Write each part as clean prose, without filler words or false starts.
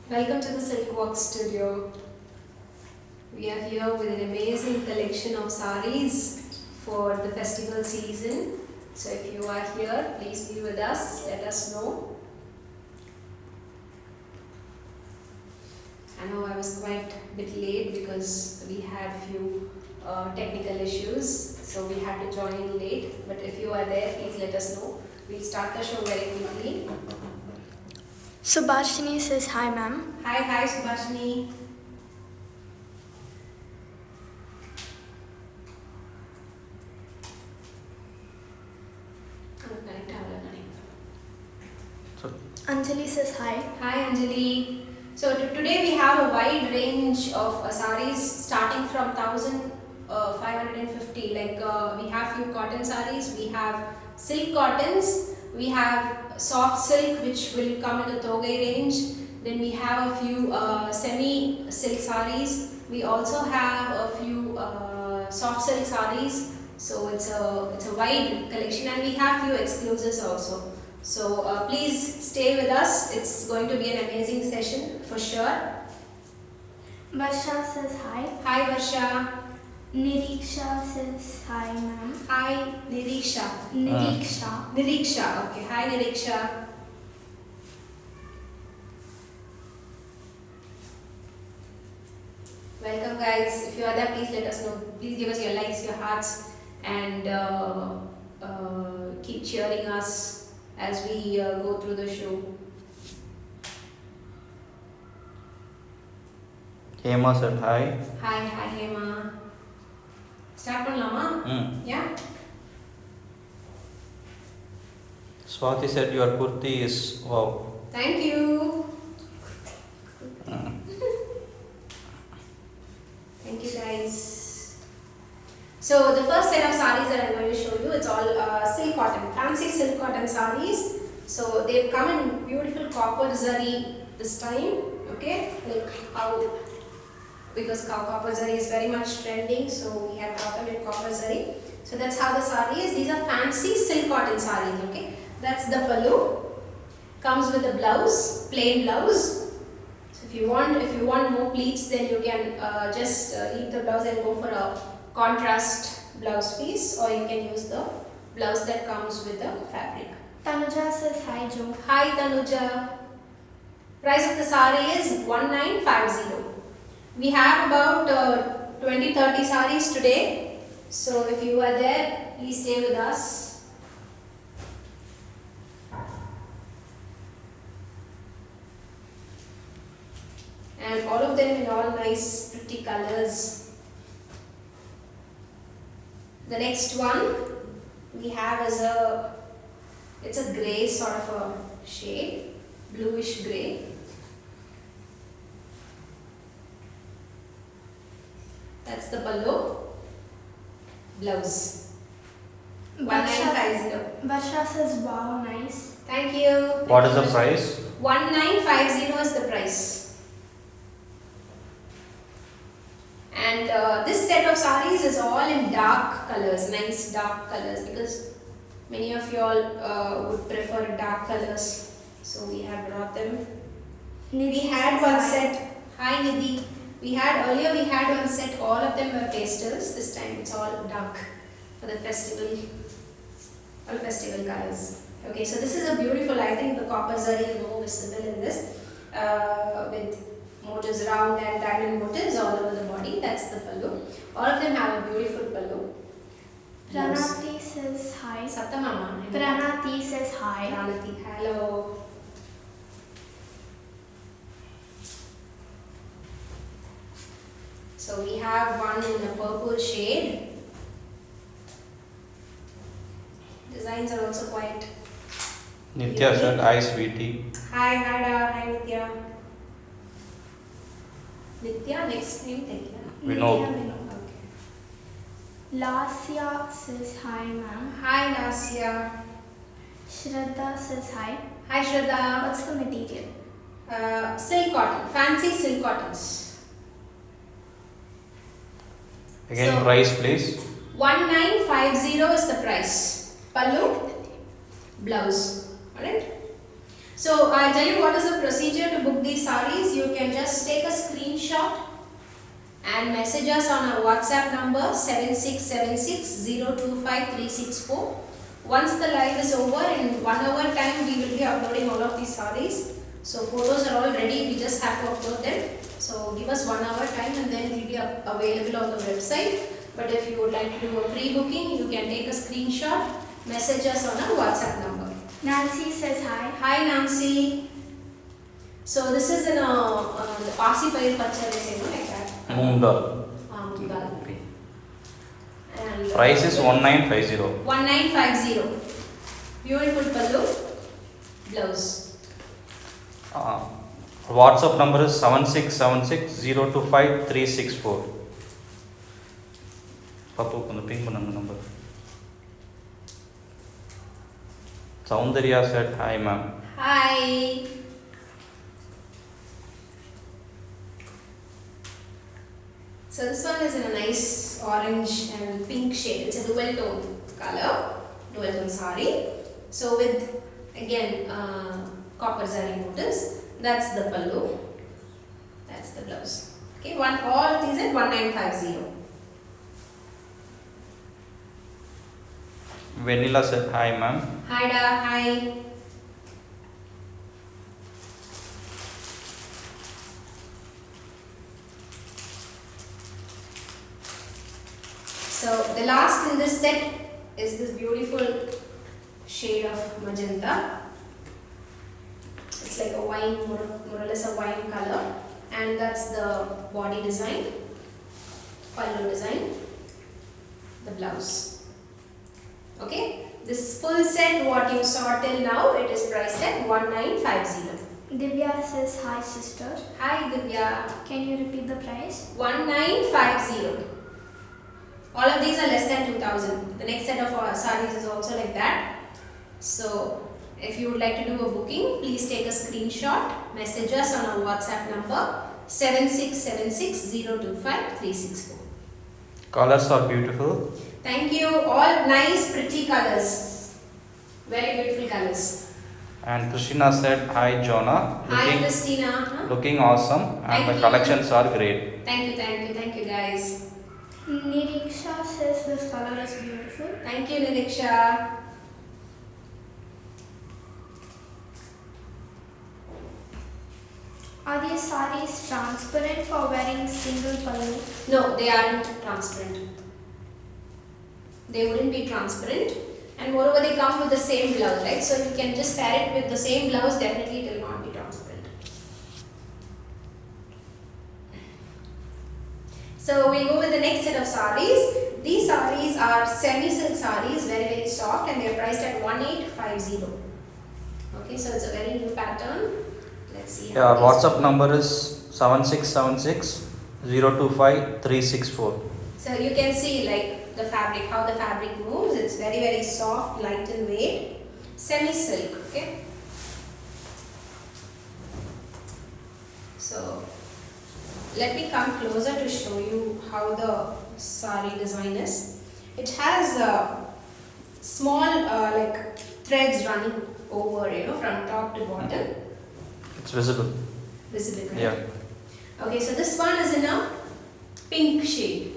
Welcome to the Silkwork Studio. We are here with an amazing collection of saris for the festival season. So if you are here, please be with us. Let us know. I know I was quite a bit late because we had few technical issues, so we had to join in late. But if you are there, please let us know. We'll start the show very quickly. Subhashini says hi, ma'am. Hi, Subhashini. Anjali says hi. Hi Anjali. So today we have a wide range of saris starting from 1550. We have few cotton saris, we have silk cottons, we have soft silk which will come in the Togai range. Then we have a few semi silk saris. We also have a few soft silk saris. So it's a wide collection, and we have few exclusives also. So please stay with us. It's going to be an amazing session for sure. Varsha says hi. Hi Varsha. Niriksha says hi, ma'am. Hi Niriksha. Niriksha. Okay. Hi Niriksha. Welcome guys. If you are there, please let us know. Please give us your likes, your hearts, and keep cheering us as we go through the show. Hema said hi. Hi Hema. Start panlama? Yeah. Swati said your kurti is wow. Thank you. Thank you guys. So the first set of saris that I'm going to show you, it's all silk cotton, fancy silk cotton saris. So they've come in beautiful copper zari this time, okay? Like how, because copper zari is very much trending, so we have cotton and copper zari. So that's how the sari is. These are fancy silk cotton saris, okay? That's the pallu. Comes with a blouse, plain blouse. So if you want more pleats, then you can just leave the blouse and go for a contrast blouse piece, or you can use the blouse that comes with the fabric. Tanuja says hi, Joe. Hi Tanuja. Price of the sari is 1950. We have about 20-30 saris today. So if you are there, please stay with us. And all of them in all nice pretty colors. The next one we have is it's a grey sort of a shade, bluish grey. That's the pallu. Blouse. 1950. Varsha says wow, nice. Thank you. What is the price? 1950 is the price. And this set of saris is all in dark colors, nice dark colors, because many of you all would prefer dark colors. So we have brought them. We had one set. Hi Nidhi. We had one set, all of them were pastels. This time it's all dark for the festival, all festival colors. Okay, so this is a beautiful, I think the copper zari is more visible in this, with motifs, round and diamond motifs all over the body. That's the pallu. All of them have a beautiful pallu. Pranati says hi. Satamama. Pranati says hi. Pranati, hello. So we have one in a purple shade. Designs are also quite. Nitya said hi, sweetie. Hi Hada, hi Nitya. Nitya, next name Nitya. Vinod. Okay. Lasya says hi, ma'am. Hi Lasya. Shraddha says hi. Hi Shraddha. What's the material? Silk cotton, fancy silk cottons. Again, So- price please. 1950 is the price. Pallu, blouse. Alright. So I'll tell you what is the procedure to book these saris. You and message us on our WhatsApp number 7676025364. Once the live is over, in 1 hour time we will be uploading all of these sarees. So photos are all ready, we just have to upload them. So give us 1 hour time and then it will be available on the website. But if you would like to do a pre-booking, you can take a screenshot, message us on our WhatsApp number. Nancy says hi. Hi Nancy. So this is in the Pasi Pair Pachare, like that. Moong dal. Moong dal. And Price is 1950. 1950. Beautiful pallu. Blouse. WhatsApp number is 7676025364. Papu kondu ping pannunga number. Soundarya said hi ma'am. Hi. So this one is in a nice orange and pink shade. It's a dual tone color, dual tone saree. So with again copper zari motifs. That's the pallu. That's the blouse. Okay, all these at 1950. Vanilla said hi ma'am. Hi da, hi. So the last in this set is this beautiful shade of magenta. It's like a wine, more or less a wine color, and that's the body design, pallu design, the blouse. Okay, this full set what you saw till now, it is priced at 1950. Divya says hi sister. Hi Divya. Can you repeat the price? 1950. All of these are less than 2000. The next set of sarees is also like that. So if you would like to do a booking, please take a screenshot, message us on our WhatsApp number 7676025364. Colors are beautiful. Thank you. All nice, pretty colors. Very beautiful colors. And Christina said hi Jonah. Hi Christina. Looking awesome and Thank the you. collections are great. Thank you guys. Niriksha says this color is beautiful. Thank you Niriksha. Are these sarees transparent for wearing single pallu? No, they aren't transparent. They wouldn't be transparent, and moreover they come with the same blouse, right? So you can just pair it with the same blouse, definitely it will not be transparent. So we'll go with the next set of sarees. These sarees are semi-silk sarees, very soft, and they are priced at 1850. Okay, so it's a very new pattern. Let's see. Yeah, WhatsApp number is 7676025364. So you can see like the fabric, how the fabric moves. It's very soft, light in weight, semi-silk. Okay. So let me come closer to show you how the sari design is. It has small like threads running over, from top to bottom. It's visible. Visible, right? Yeah. Okay, so this one is in a pink shade.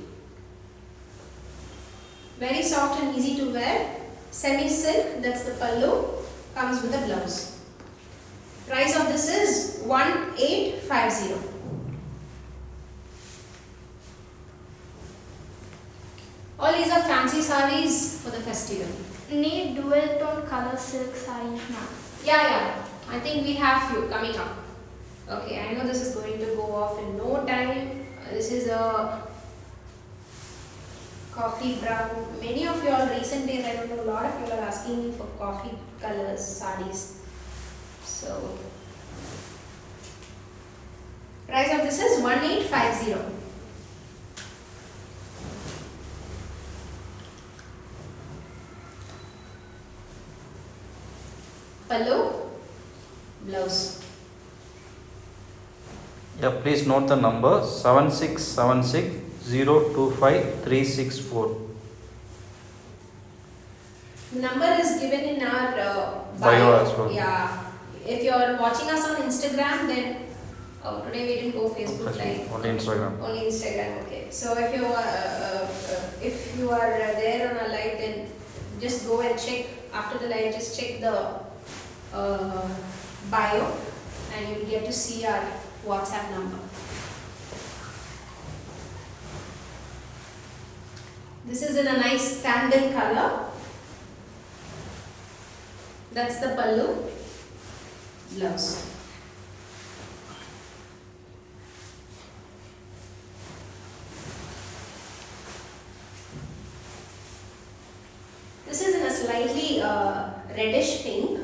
Very soft and easy to wear. Semi-silk, that's the pallu. Comes with a blouse. Price of this is 1850. All these are fancy sarees for the festival. Need dual tone color silk sarees now. Yeah. I think we have few coming up. Okay, I know this is going to go off in no time. This is a coffee brown. Many of you all recent days, I don't know, a lot of you are asking me for coffee colors sarees. So price of this is 1850. Pallu, blouse. Yeah, please note the number 7676025364. The number is given in our Bio as well. Yeah. If you are watching us on Instagram, then Oh, today we didn't go Facebook Live. Only Instagram. Only Instagram. Okay. So if you are there on a live, then just go and check after the live. Just check the bio, and you will get to see our WhatsApp number. This is in a nice sandal color. That's the pallu. Blouse. This is in a slightly reddish pink.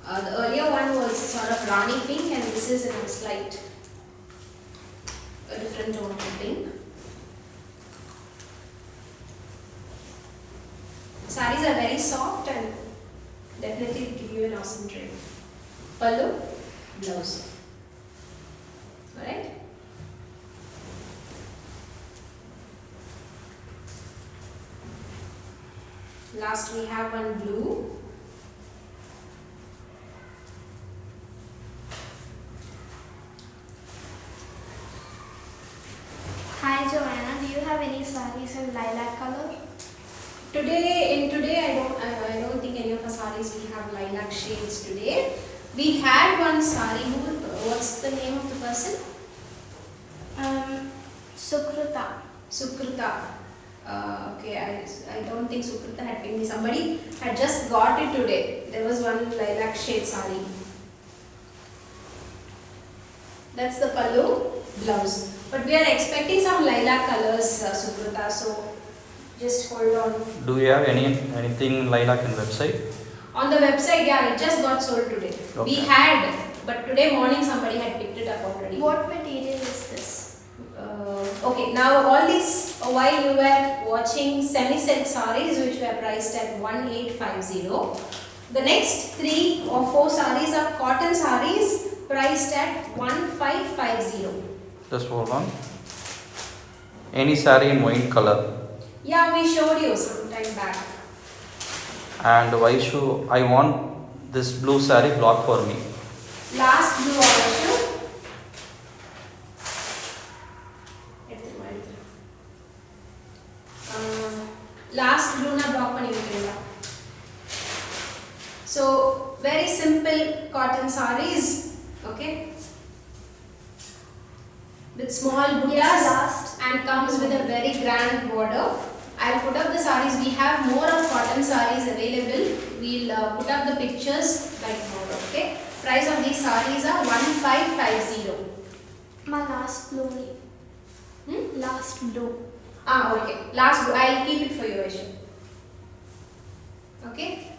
The earlier one was sort of Rani pink, and this is in a different tone of pink. Sarees are very soft and definitely give you an awesome drape. Pallu, blouse. Alright? Last we have one blue. Hi Joanna, do you have any sarees in lilac color? Today I don't think any of our sarees we have lilac shades today. We had one saree. What's the name of the person? Sukrita. Sukrita. Okay, I don't think Sukrita had picked me. Somebody had just got it today. There was one lilac shade saree. That's the pallu, blouse. But we are expecting some lilac colors, Sukrita. So just hold on. Do you have anything lilac in website? On the website, yeah, it just got sold today. Okay. We had, but today morning somebody had picked it up already. What material is this? Okay, now all these, while you were watching semi-silk sarees which were priced at 1850, the next 3 or 4 sarees are cotton sarees priced at 1550. Just hold on. Any saree in wine color. Yeah, we showed you some time back. And why should I want this blue saree block for me? Last blue also. Last blue na block pani vitilla. So very simple cotton sarees, okay, with small buttas, Yes, and comes with a very grand border. I'll put up the sarees. We have more of cotton sarees available. We'll put up the pictures by tomorrow. Okay. Price of these sarees are 1550. My last blue. Last blue. Okay. Last blue. I'll keep it for you, Aisha. Okay.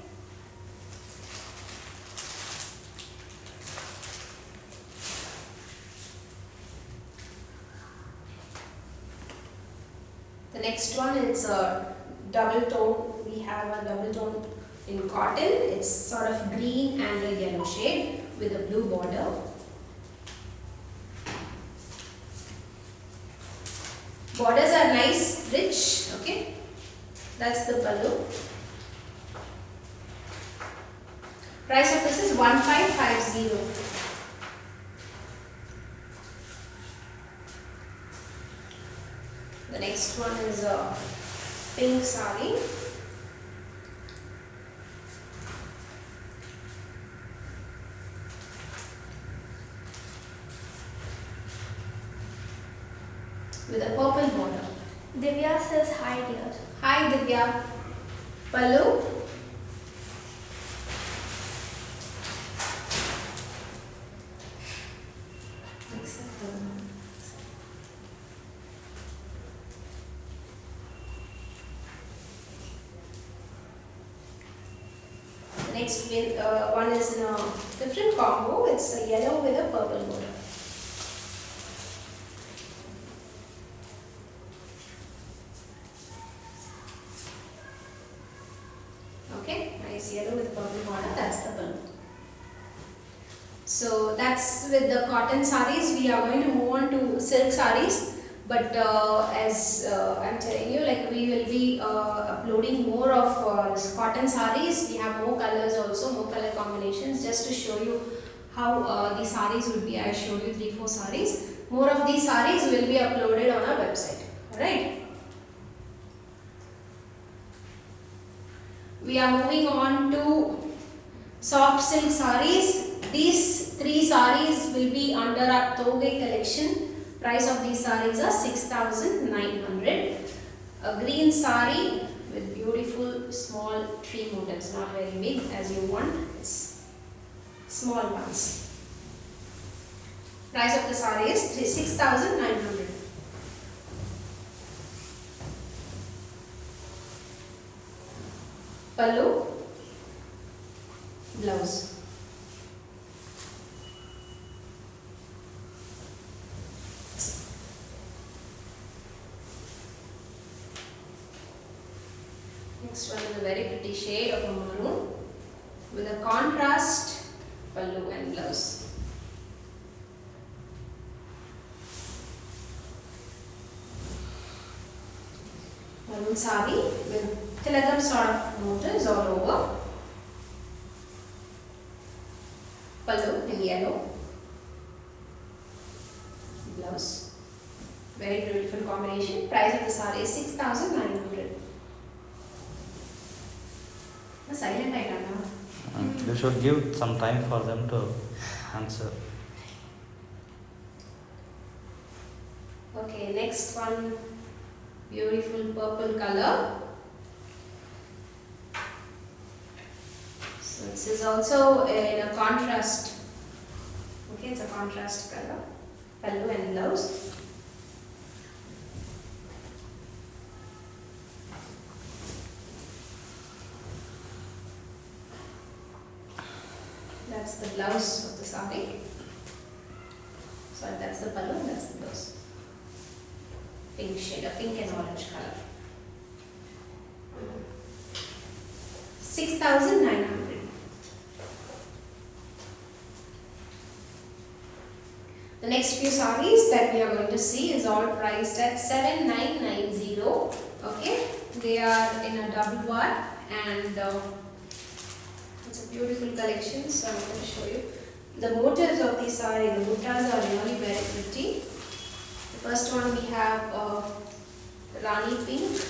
The next one is a double tone. We have a double tone in cotton. It's sort of green and a yellow shade with a blue border. Borders are nice, rich. Okay, that's the pallu. Price of this is 1550. The next one is a pink saree. With a purple border. Divya says hi dear. Hi Divya. Pallu. Next one is in a different combo. It's a yellow with a purple border. Okay, nice yellow with purple border. That's the pallu. So that's with the cotton sarees. We are going to move on to silk sarees. But as I'm telling you, like we will be uploading more of this cotton sarees. We have more colors also, more color combinations. Just to show you how the sarees would be, I showed you 3-4 sarees. More of these sarees will be uploaded on our website. Alright. We are moving on to soft silk sarees. These 3 sarees will be under our Togai collection. Price of these sarees are 6,900. A green saree with beautiful small tree motifs, not very big as you want. It's small ones. Price of the saree is 6,900. Pallu, blouse. Next one is a very pretty shade of a maroon with a contrast pallu and blouse. Maroon saree with tilagam sort of motifs all over. Pallu in yellow. Blouse. Very beautiful combination. Price of the saree is 6,900. Silent item. You should give some time for them to answer. Okay, next one, beautiful purple color. So this is also in a contrast. Okay, it's a contrast color. Pallu and blouse. That's the blouse of the saree. Sorry, that's the pallu, that's the blouse. Pink shade, a pink and orange color. 6,900. The next few sarees that we are going to see is all priced at 7,990. Okay, they are in a double bar and it's a beautiful collection, so I'm going to show you. The motifs of the saree, the buttas are really very pretty. The first one we have Rani pink.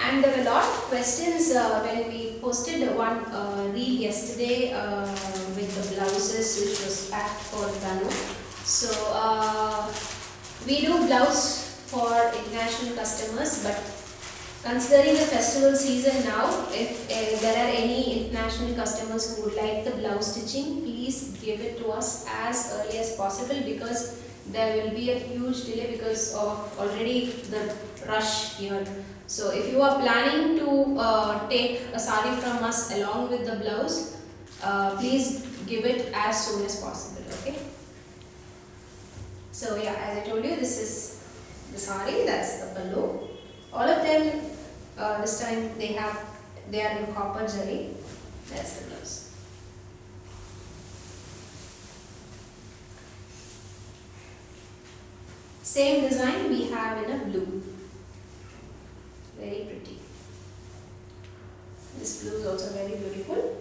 And there were a lot of questions when we posted one reel yesterday with the blouses which was packed for Danu. So we do blouse for international customers, but considering the festival season now, if there are any international customers who would like the blouse stitching, please give it to us as early as possible, because there will be a huge delay because of already the rush here. So if you are planning to take a saree from us along with the blouse, please give it as soon as possible, okay? So yeah, as I told you, this is the saree, that's the pallu. All of them this time they are in copper zari. That's the blouse. Same design we have in a blue. Very pretty. This blue is also very beautiful.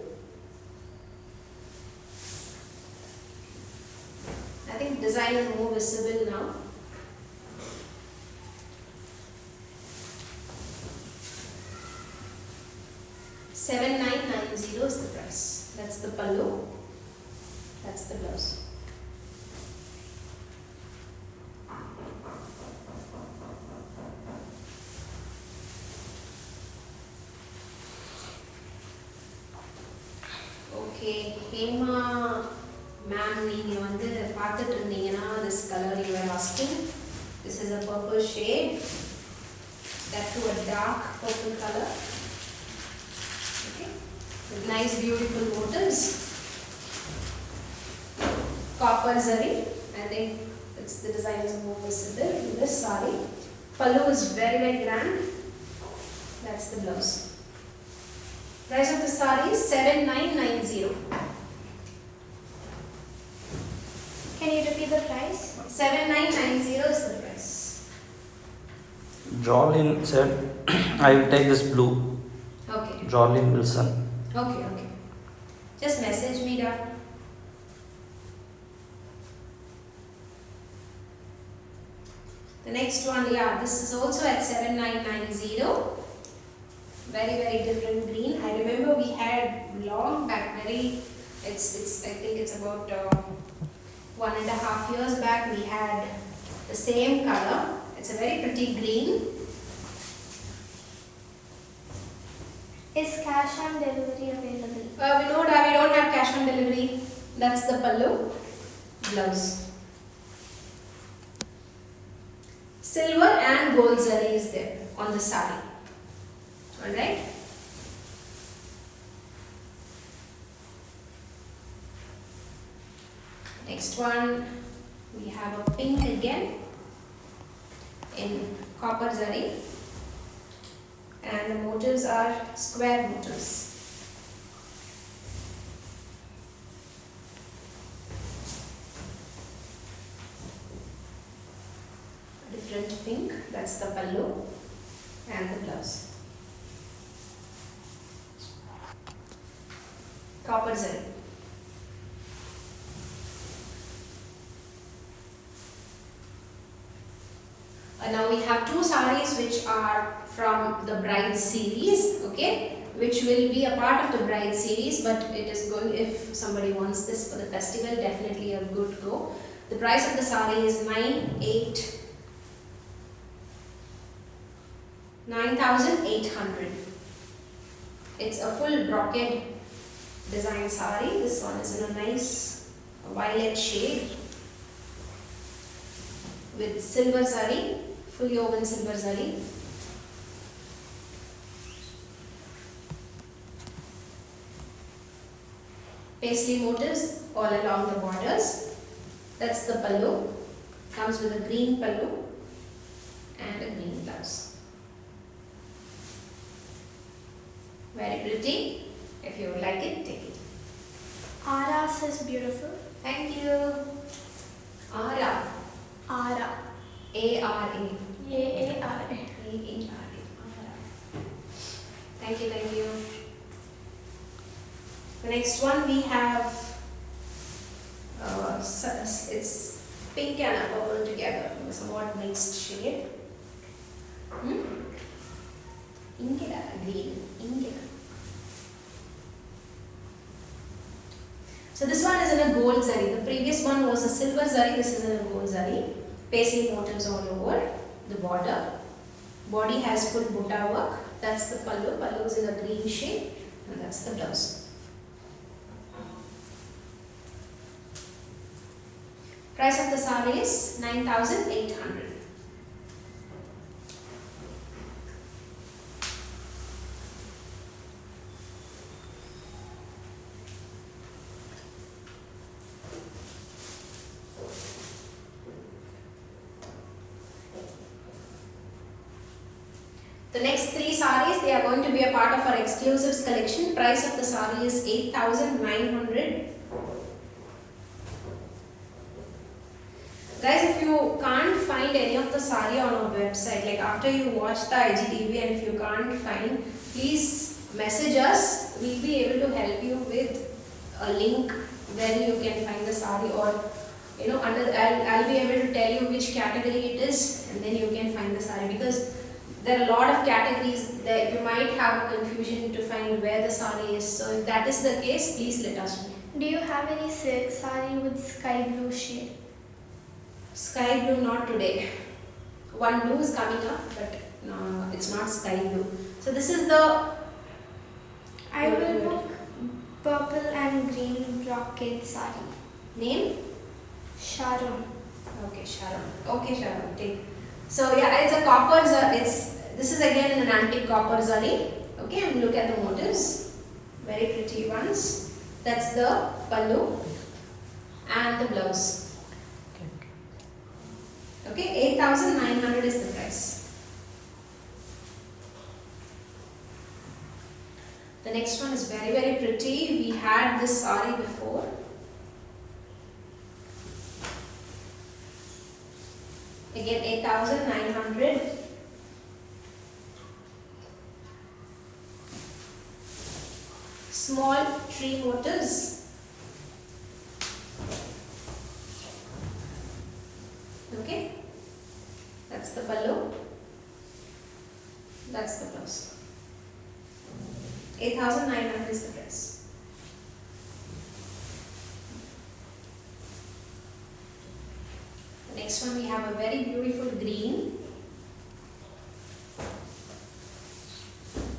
I think design is more visible now. $7,990 is the price. That's the pallu. That's the blouse. Okay, Hema ma'am, நீங்க வந்து பார்த்துட்டு இருந்தீங்கன்னா this color you were asking. This is a purple shade. That to a dark purple color. Okay, with nice beautiful motifs. Copper zari. I think it's the design is more visible in this saree. Pallu is very very grand. That's the blouse. Price of the saree is $7,990. Okay. Can you repeat the price? 7990 is the price. Jolene said, I will take this blue. Okay. Jolene Wilson. Okay, okay. Just message me down. The next one, yeah, this is also at 7990. Very, very different green. I remember we had long back, it's I think it's about 1.5 years back, we had the same color. It's a very pretty green. Is cash on delivery available? We don't have cash on delivery. That's the pallu. Blouse. Silver and gold zari is there on the sari. Alright. Next one, we have a pink again in copper zari, and the motifs are square motifs. Different pink, that's the pallu and the blouse. Copper zari. Now we have two sarees which are from the bride series, okay, which will be a part of the bride series, but it is going, if somebody wants this for the festival, definitely a good go. The price of the saree is 9,800. It's a full brocade design saree. This one is in a nice violet shade with silver zari, fully woven silver zari. Paisley motifs all along the borders. That's the pallu. Comes with a green pallu and a green blouse. Very pretty. If you would like it, take it. Aras is beautiful. Thank you. Ara. Ara. A-R-A. A-A-R-A. A-A-R-A. Thank you, thank you. The next one we have, it's pink and a purple together, somewhat mixed shade. Ingeda, green, Ingeda. So this one is in a gold zari. The previous one was a silver zari. This is in a gold zari. Paisley motifs all over the border. Body has full butta work. That's the pallu. Pallu is in a green shade, and that's the blouse. Price of the saree is 9,800. The next three sarees, they are going to be a part of our exclusives collection. Price of the saree is 8,900. Guys, if you can't find any of the saree on our website, like after you watch the IGTV, and if you can't find, please message us. We'll be able to help you with a link where you can find the saree, or I'll be able to tell you which category it is, and then you can find the saree, because there are a lot of categories that you might have confusion to find where the saree is. So if that is the case, please let us know. Do you have any silk saree with sky blue shade? Sky blue, not today. One blue is coming up, but no, it's not sky blue. So this is the... I will book purple and green brocade saree. Name? Sharon. Okay, Sharon. Okay, Sharon, take. So yeah, it's a copper, this is again in an antique copper zari. Okay, and look at the motifs. Very pretty ones. That's the pallu and the blouse. Okay, 8,900 is the price. The next one is very, very pretty. We had this saree before. Again 8,900. Small tree motifs. Okay, that's the pallu. That's the blouse. 8,900 is the dress. The next one we have a very beautiful green.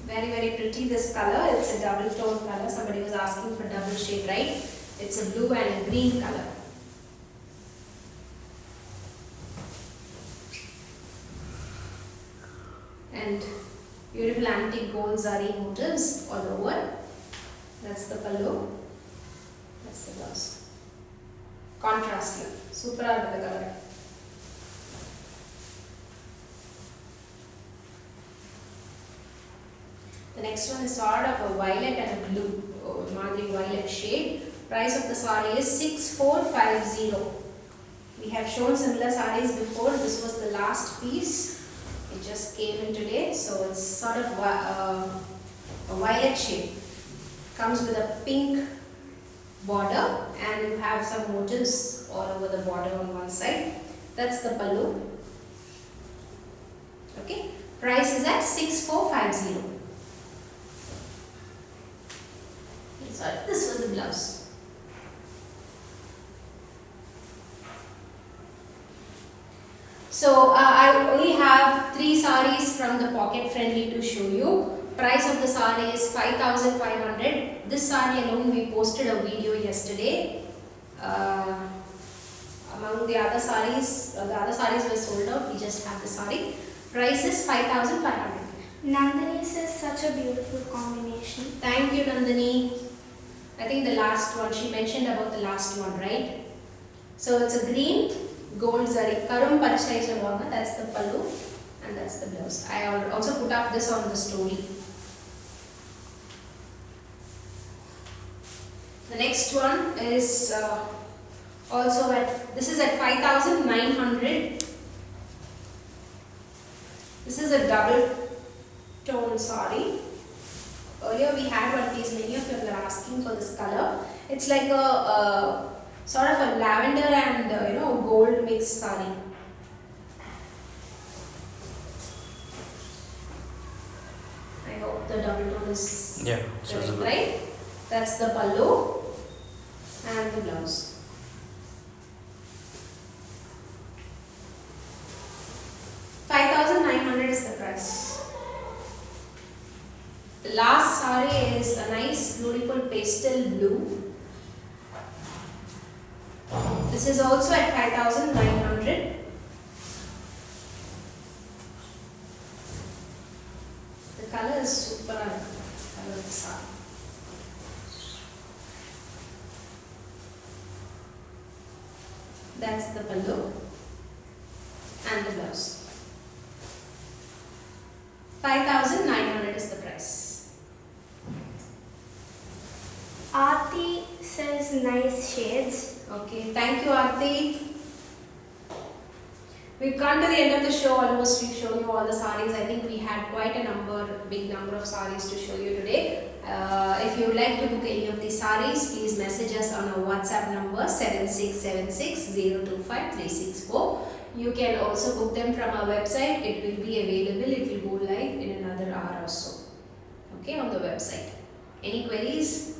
Very, very pretty this color. It's a double tone color. Somebody was asking for double shade, right? It's a blue and a green color. And beautiful antique gold zari motifs all over. That's the pallu. That's the blouse. Contrast look. Super out the color. The next one is sort of a violet and a blue, Madri violet shade. Price of the saree is 6450. We have shown similar sarees before. This was the last piece. It just came in today, so it's sort of a violet shade. Comes with a pink border and you have some motifs all over the border on one side. That's the pallu. Okay, price is at 6450. Sorry, this was the blouse. So I only have 3 sarees from the pocket friendly to show you. Price of the saree is 5,500. This saree alone we posted a video yesterday. Among the other sarees were sold out. We just have the saree. Price is 5,500. Nandini says such a beautiful combination. Thank you, Nandini. I think the last one, she mentioned about the last one, right? So it's a green gold zari. Karum Parchai Solvanga, that's the pallu and that's the blouse. I also put up this on the story. The next one is also this is at 5,900. This is a double tone saree. Earlier we had one piece, many of you were asking for this color. It's like a sort of a lavender and gold mixed saree. I hope the double tone is correct, right? That's the pallu and the blouse. $5,900 is the price. The last saree is a nice beautiful pastel blue. This is also at 5,900. The color is super. Color of the saree. That's the pallu and the blouse. 5,900 is the price. Aarti says nice shades. Okay, thank you, Aarti. We've come to the end of the show almost. We've shown you all the sarees. I think we had quite a big number of sarees to show you today. If you would like to book any of these sarees, please message us on our WhatsApp number 7676025364. You can also book them from our website. It will be available. It will go live in another hour or so. Okay, on the website. Any queries?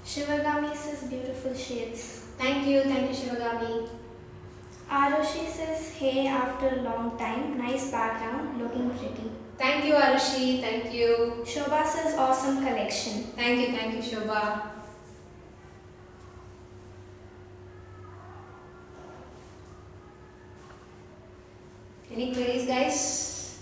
Shivagami says beautiful shades. Thank you Shivagami. Arushi says hey after a long time, nice background, looking pretty. Thank you Arushi, thank you. Shobha says awesome collection. Thank you Shobha. Any queries, guys?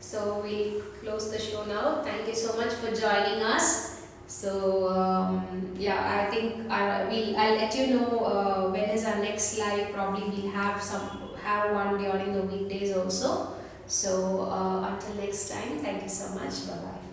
So we'll close the show now. Thank you so much for joining us. So I think I'll let you know when is our next live. Probably we'll have one during the weekdays also. So until next time, thank you so much. Bye bye.